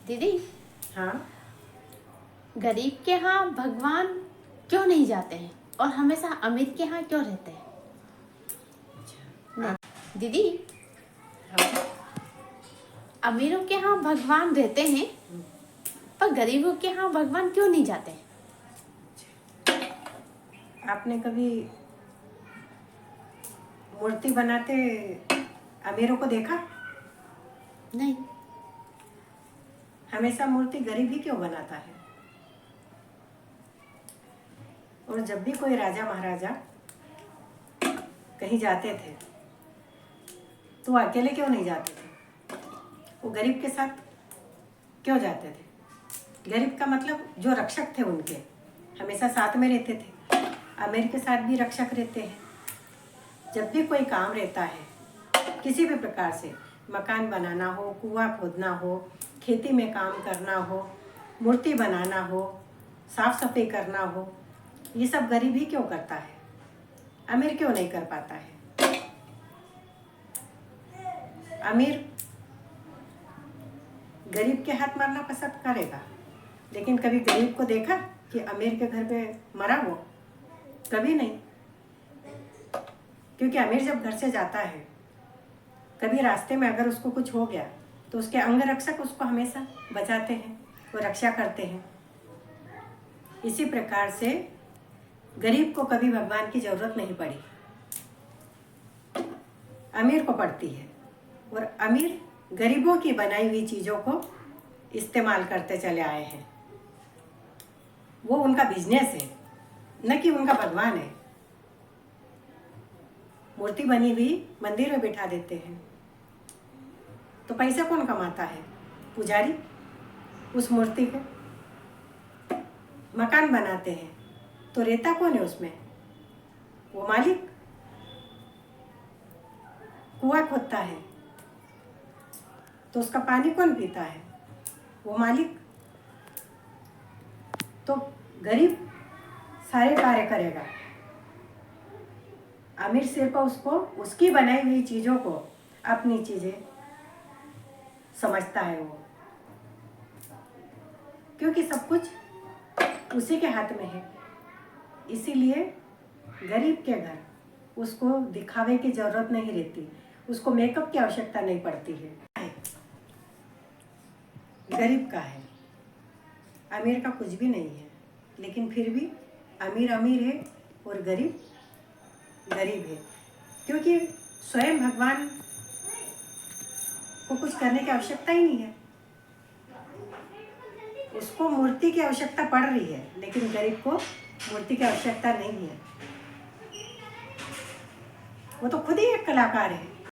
दीदी, हाँ। गरीब के यहाँ भगवान क्यों नहीं जाते हैं और हमेशा अमीर के यहाँ क्यों रहते हैं? नहीं दीदी, हाँ। अमीरों के यहाँ भगवान रहते हैं पर गरीबों के यहाँ भगवान क्यों नहीं जाते? आपने कभी मूर्ति बनाते अमीरों को देखा? नहीं। हमेशा मूर्ति गरीब ही क्यों बनाता है? और जब भी कोई राजा महाराजा कहीं जाते थे तो वो अकेले क्यों नहीं जाते थे? वो गरीब के साथ क्यों जाते थे? गरीब का मतलब जो रक्षक थे उनके, हमेशा साथ में रहते थे। अमीर के साथ भी रक्षक रहते हैं। जब भी कोई काम रहता है किसी भी प्रकार से, मकान बनाना हो, कुआं खोदना हो, खेती में काम करना हो, मूर्ति बनाना हो, साफ सफाई करना हो, ये सब गरीब ही क्यों करता है? अमीर क्यों नहीं कर पाता है? अमीर गरीब के हाथ मरना पसंद करेगा, लेकिन कभी गरीब को देखा कि अमीर के घर पे मरा वो? कभी नहीं। क्योंकि अमीर जब घर से जाता है, कभी रास्ते में अगर उसको कुछ हो गया तो उसके अंग रक्षक उसको हमेशा बचाते हैं, वो रक्षा करते हैं। इसी प्रकार से गरीब को कभी भगवान की जरूरत नहीं पड़ी, अमीर को पड़ती है। और अमीर गरीबों की बनाई हुई चीज़ों को इस्तेमाल करते चले आए हैं। वो उनका बिजनेस है, न कि उनका भगवान है। मूर्ति बनी हुई मंदिर में बिठा देते हैं तो पैसा कौन कमाता है? पुजारी उस मूर्ति को। मकान बनाते हैं तो रहता कौन है उसमें? वो मालिक। कुआं खोदता है तो उसका पानी कौन पीता है? वो मालिक। तो गरीब सारे कार्य करेगा, अमीर सिर्फ उसको उसकी बनाई हुई चीज़ों को अपनी चीज़ें समझता है वो, क्योंकि सब कुछ उसी के हाथ में है। इसीलिए गरीब के घर उसको दिखावे की ज़रूरत नहीं रहती, उसको मेकअप की आवश्यकता नहीं पड़ती है। गरीब का है, अमीर का कुछ भी नहीं है। लेकिन फिर भी अमीर अमीर है और गरीब गरीब है, क्योंकि स्वयं भगवान को कुछ करने की आवश्यकता ही नहीं है। उसको मूर्ति की आवश्यकता पड़ रही है, लेकिन गरीब को मूर्ति की आवश्यकता नहीं है। वो तो खुद ही एक कलाकार है।